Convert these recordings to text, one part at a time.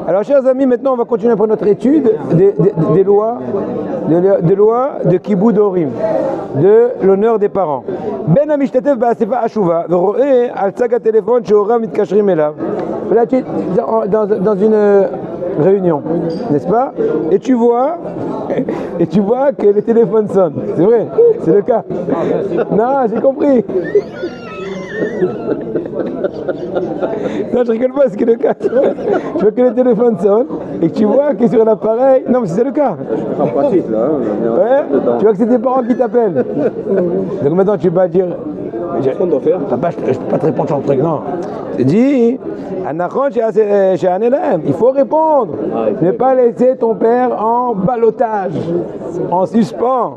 Alors, chers amis, maintenant, on va continuer pour notre étude des lois de Kiboud Horim, de l'honneur des parents. Ben Amishtatev Ba'asefa Ashuva, Veroé al Tsaga téléphone chez Oram Mitkashrim Elav. Là, tu es dans une réunion, n'est-ce pas? Et tu vois que le téléphone sonne. C'est vrai, c'est le cas. Non, j'ai compris. Non, je rigole pas, c'est le cas. Tu vois que le téléphone sonne et que tu vois que sur l'appareil. Non, mais c'est le cas. En pratique, là. Ouais, tu vois que c'est tes parents qui t'appellent. Donc maintenant, tu vas dire. Qu'est-ce qu'on doit faire? Papa, je peux pas te répondre sur le truc, non. Tu dis, il faut répondre. Ne pas laisser ton père en ballottage, en suspens.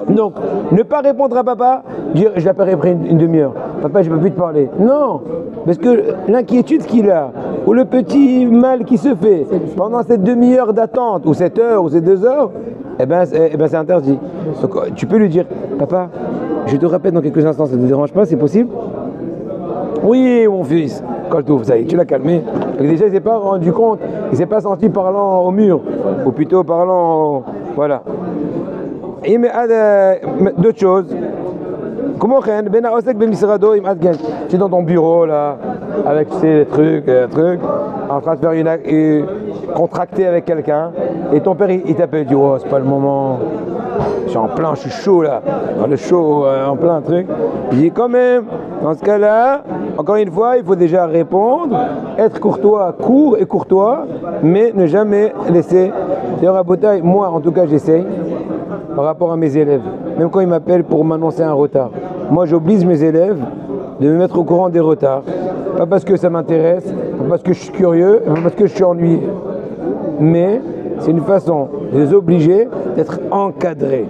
Donc, ne pas répondre à papa, dire je l'appellerai après une demi-heure. Papa, je ne peux plus te parler. Non, parce que l'inquiétude qu'il a, ou le petit mal qui se fait pendant cette demi-heure d'attente, ou cette heure, ou ces 2 heures, eh ben c'est interdit. Donc, tu peux lui dire, papa, je te répète dans quelques instants, ça ne te dérange pas, c'est possible? Oui, mon fils. Coltouf, ça y est, tu l'as calmé. Parce que déjà, il ne s'est pas rendu compte, il ne s'est pas senti parlant au mur, ou plutôt parlant, voilà. Et d'autres choses. Comment tu es dans ton bureau là, avec ces trucs, en train de faire contracter avec quelqu'un, et ton père il t'appelle, il dit oh c'est pas le moment, je suis en plein, je suis chaud là, dans le chaud, en plein truc. Il dit quand même, dans ce cas-là, encore une fois, il faut déjà répondre, être courtois, court et courtois, mais ne jamais laisser. D'ailleurs à Botaï, moi en tout cas j'essaye. Par rapport à mes élèves, même quand ils m'appellent pour m'annoncer un retard. Moi, j'oblige mes élèves de me mettre au courant des retards. Pas parce que ça m'intéresse, pas parce que je suis curieux, pas parce que je suis ennuyé. Mais c'est une façon de les obliger d'être encadrés.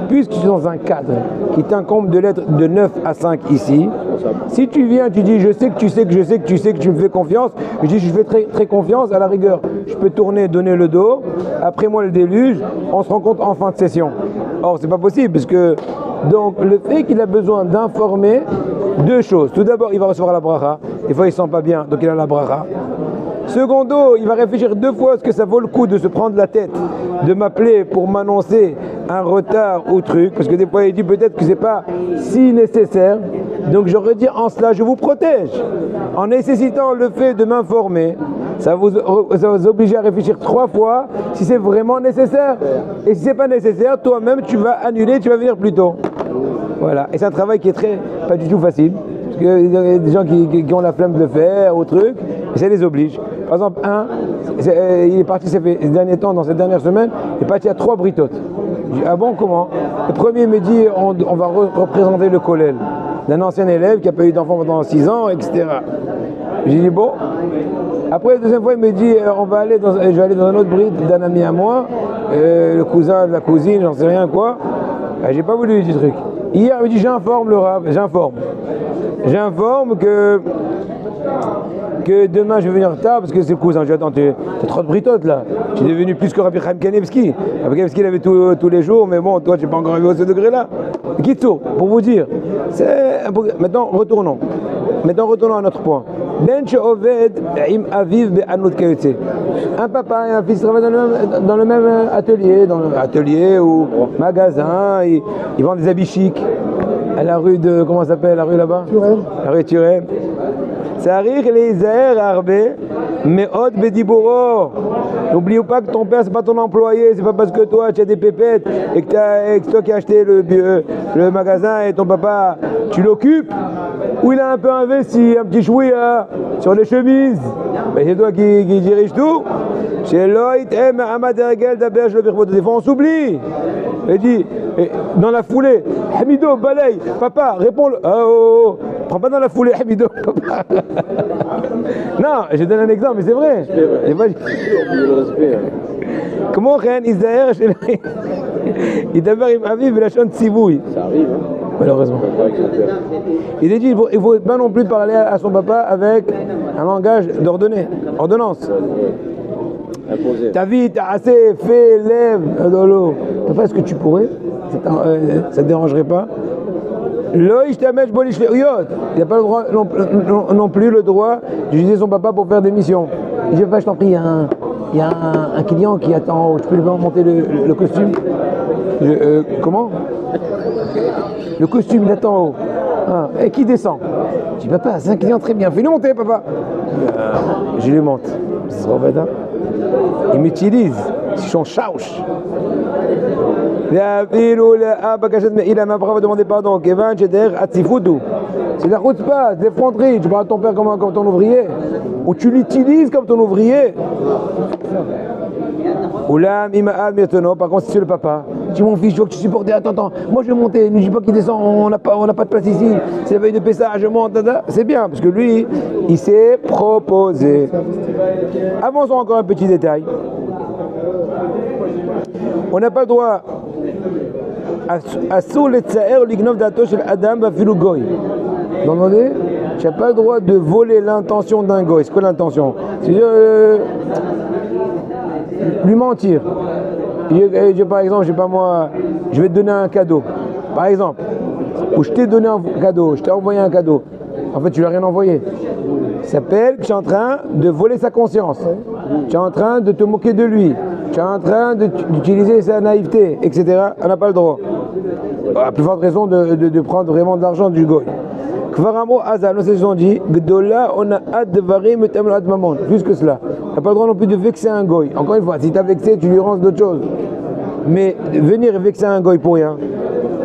Puisque tu es dans un cadre qui t'incombe de l'être de 9 à 5 ici, si tu viens, tu dis je sais que tu sais que tu me fais confiance, je dis je fais très, très confiance, à la rigueur, je peux tourner, donner le dos, après moi le déluge, on se rencontre en fin de session. Or c'est pas possible parce que donc le fait qu'il a besoin d'informer 2 choses. Tout d'abord il va recevoir la bracha, des fois il sent pas bien donc il a la bracha. Secondo, il va réfléchir 2 fois est-ce que ça vaut le coup de se prendre la tête, de m'appeler pour m'annoncer un retard ou truc, parce que des fois il dit peut-être que c'est pas si nécessaire. Donc j'aurais dit en cela je vous protège. En nécessitant le fait de m'informer, ça va vous obliger à réfléchir 3 fois si c'est vraiment nécessaire. Et si c'est pas nécessaire, toi-même tu vas annuler, tu vas venir plus tôt. Voilà. Et c'est un travail qui est pas du tout facile. Parce qu'il y a des gens qui ont la flemme de le faire ou truc, et ça les oblige. Par exemple, il est parti ces derniers temps, dans cette dernière semaine, il est parti à 3 britotes. Je dis, ah bon, comment? Le premier me dit, on va représenter le kollel d'un ancien élève qui n'a pas eu d'enfant pendant 6 ans, etc. J'ai dit, bon. Après, la deuxième fois, il me dit, je vais aller dans un autre bride d'un ami à moi, le cousin de la cousine, j'en sais rien quoi. J'ai pas voulu lui dire truc. Hier, il me dit, j'informe le rab, j'informe que demain je vais venir tard parce que c'est le cousin. Je dis attends, t'as 30 britotes là. Je suis devenu plus que Rabbi Chaim Kanevski. Rabbi Kanevski il avait tous les jours, mais bon, toi tu n'es pas encore arrivé à ce degré là. Kitso, pour vous dire. Maintenant retournons à notre point. Ben she'oved im aviv be'anut kayotze. Un papa et un fils travaillent dans le même atelier ou magasin, ils vendent des habits chics. À la rue de, comment ça s'appelle la rue là-bas? Turenne. La rue Turenne. Sarich Leizer Arbe, Meod Bediboro. N'oublie pas que ton père c'est pas ton employé, c'est pas parce que toi tu as des pépettes et que c'est toi qui as acheté le magasin et ton papa tu l'occupes, ou il a un peu investi, un petit chouïa sur les chemises, mais c'est toi qui dirige tout. Chez Loït, Mahamad Ergel, d'Aberge le Birbo, des fois on s'oublie. Il dit, dans la foulée, Hamido, balaye, papa, réponds-le. Oh, prends pas dans la foulée, Hamido, papa. Non, je donne un exemple, mais c'est vrai. Comment rien Isaïr chez lui? Il d'abord il m'a vu la chante Siboui. Ça arrive, hein? Malheureusement. Il a dit il ne faut pas non plus parler à son papa avec un langage ordonnance. Ta vie, t'as assez fait, lève, dolo. Papa, est-ce que tu pourrais? Ça te dérangerait pas? Loïch Tamesh Bolish Leuyot. Il n'a pas le droit non plus le droit d'utiliser son papa pour faire des missions. Il dit, papa, je t'en prie, il y a un client qui attend, je peux lui monter le costume. Comment? Le costume, il attend en haut. Ah, et qui descend? Je dis, papa, c'est un client très bien, fais-le monter, papa. Je lui monte. C'est trop bête, hein? Il m'utilise. Je suis en chauche. Il a ma brave demander pardon. Kevin, j'ai derrière Atsifoudou. C'est la route pas, c'est l'effronterie. Tu parles à ton père comme ton ouvrier. Ou tu l'utilises comme ton ouvrier. Par contre, si c'est le papa, dis mon fils, je veux que tu supportes. Attends, moi je vais monter. Ne dis pas qu'il descend, on n'a pas de place ici. C'est la veille de Pessah, je monte. C'est bien, parce que lui, il s'est proposé. Avançons encore un petit détail. On n'a pas le droit à soul et tsaer l'ignov dato chez Adam bafilu goy. Vous entendez? Tu n'as pas le droit de voler l'intention d'un goy. C'est quoi l'intention? C'est-à-dire lui mentir. Par exemple, je sais pas moi, je vais te donner un cadeau. Par exemple, ou je t'ai donné un cadeau, je t'ai envoyé un cadeau. En fait, tu lui as rien envoyé. Ça s'appelle que tu es en train de voler sa conscience. Tu es en train de te moquer de lui. Tu es en train d'utiliser sa naïveté, etc. On n'a pas le droit. À plus forte raison de prendre vraiment de l'argent du goy. Kvaramo Azal, nous avons dit, Gdola, on a hâte de varier, mais t'aimes l'hâte maman. Plus que cela. On n'a pas le droit non plus de vexer un goy. Encore une fois, si tu as vexé, tu lui rends d'autres choses. Mais venir vexer un goy pour rien.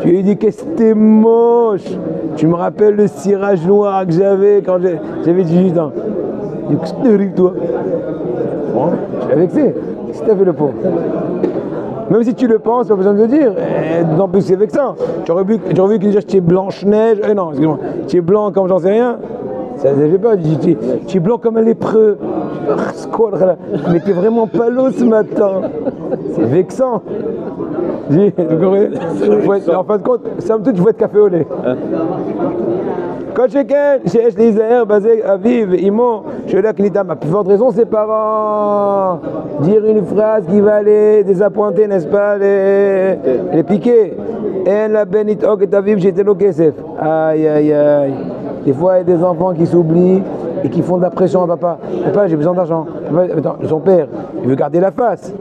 Tu lui dis que c'était moche. Tu me rappelles le cirage noir que j'avais quand j'avais 18 ans. Il dit, qu'est-ce que t'es toi? Bon, tu l'as vexé. Qu'est-ce que t'as fait le pauvre? Même si tu le penses, pas besoin de le dire. D'autant plus c'est vexant. Tu aurais vu qu'il disait tu es Blanche-Neige. Non, excuse-moi. Tu es blanc comme j'en sais rien. Ça ne fait pas. Tu es blanc comme un lépreux. Mais tu es vraiment palo ce matin. C'est vexant. Vous comprenez? En fin de compte, somme toute, je veux être café au lait. Quand chez Lisaher, basé à vivre, Imo, je l'ai à ma plus forte raison, ses parents. Dire une phrase qui va les désappointer, n'est-ce pas, les piquer. Et la bénite, ok, t'as vu, j'étais au KSF. Aïe, aïe, aïe. Des fois, il y a des enfants qui s'oublient et qui font de la pression à papa. Papa, j'ai besoin d'argent. Attends, son père, il veut garder la face.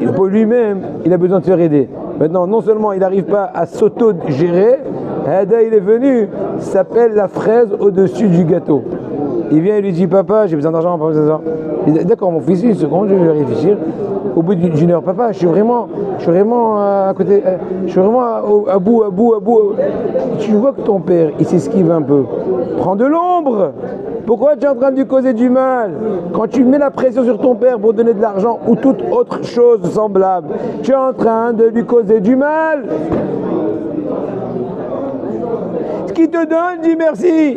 Et pour lui-même, il a besoin de se faire aider. Maintenant, non seulement il n'arrive pas à s'auto-gérer, il est venu, ça s'appelle la fraise au-dessus du gâteau. Il vient et lui dit, papa, j'ai besoin d'argent, papa, besoin d'argent. Il dit, d'accord, mon fils, une seconde, je vais réfléchir. Au bout d'une heure, papa, je suis vraiment à côté, je suis vraiment à bout. Tu vois que ton père, il s'esquive un peu. Prends de l'ombre. Pourquoi tu es en train de lui causer du mal? Quand tu mets la pression sur ton père pour donner de l'argent ou toute autre chose semblable, tu es en train de lui causer du mal. Ce qui te donne, dis merci.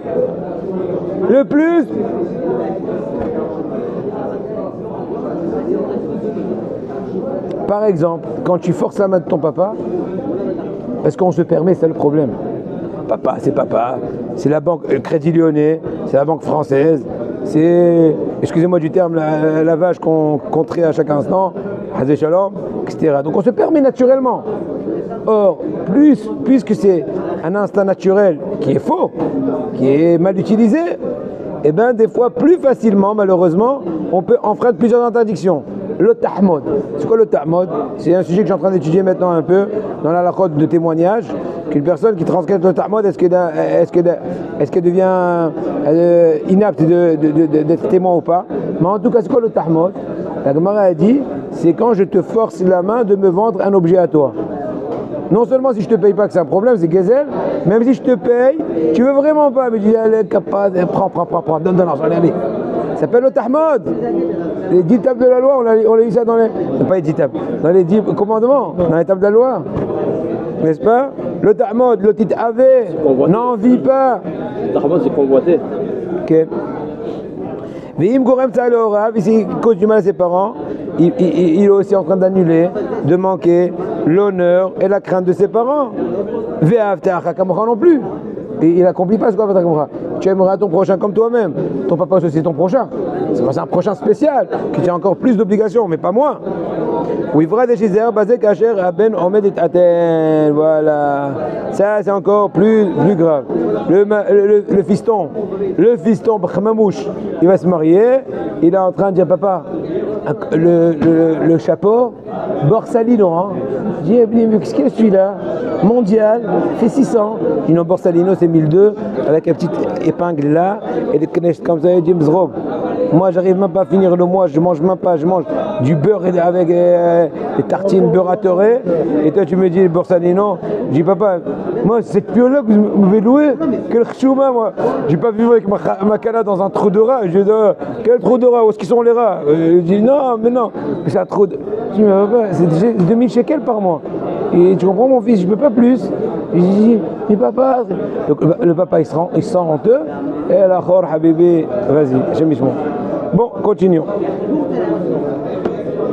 Le plus, par exemple, quand tu forces la main de ton papa, est-ce qu'on se permet, c'est le problème. Papa, c'est la banque Crédit Lyonnais, c'est la banque française, c'est, excusez-moi du terme, la vache qu'on traite à chaque instant, Hazé Shalom, etc. Donc on se permet naturellement. Or, puisque c'est un instinct naturel qui est faux, qui est mal utilisé, et bien des fois plus facilement, malheureusement, on peut enfreindre plusieurs interdictions. Le tahmod. C'est quoi le tahmod? C'est un sujet que je suis en train d'étudier maintenant un peu dans la lacode de témoignage. Qu'une personne qui transgresse le tahmod, est-ce qu'elle devient inapte d'être témoin ou pas? Mais en tout cas, c'est quoi le tahmod? La Gemara a dit, c'est quand je te force la main de me vendre un objet à toi. Non seulement si je te paye pas que c'est un problème, c'est Gezel, même si je te paye, tu veux vraiment pas, mais tu dis allez, capable, prends, donne l'argent, allez. Ça s'appelle le tahmod. Les 10 tables de la loi, on a eu ça dans les... Pas les 10 tables, dans les 10 commandements, dans les tables de la loi. N'est-ce pas? Le tahmod, le titre avé, n'envie pas. Le tahmod, c'est convoité. Ok. V'im gorem tzalorav, ici, il cause du mal à ses parents, il est aussi en train d'annuler, de manquer l'honneur et la crainte de ses parents. Ve'avteach kamocha non plus. Et il n'accomplit pas ce qu'on va faire. Tu aimeras ton prochain comme toi-même. Ton papa aussi c'est ton prochain. C'est un prochain spécial qui tient encore plus d'obligations, mais pas moins. Ouivra de Shizer, Bazek Asher, Aben, Omed et Aten. Voilà. Ça, c'est encore plus grave. Le fiston, Bkhmamouche, il va se marier. Il est en train de dire, papa, le chapeau, Borsalino, hein. Je dis, mais qu'est-ce que celui-là? Mondial, fait 600. Il dit, Borsalino, c'est 1002, avec une petite épingle là, et des knechts comme ça, il dit, Mzrob. Moi, j'arrive même pas à finir le mois, je mange même pas, je mange du beurre avec des tartines beurratorées. Et toi, tu me dis, Borsalino, je dis, papa, moi, c'est que là que vous m'avez loué, quel chouma, moi. Je vais pas vivre avec ma cana dans un trou de rats. Je dis, quel trou de rats? Où est-ce qu'ils sont les rats? Je dis, non, c'est un trou de. Je dis, mais papa, c'est 2000 shekels par mois. Et tu comprends, mon fils, je peux pas plus. Je dis, mais papa. Donc le papa, il se sent honteux. Et la khor, habibi, vas-y, j'ai mis mon. Bon, continuons.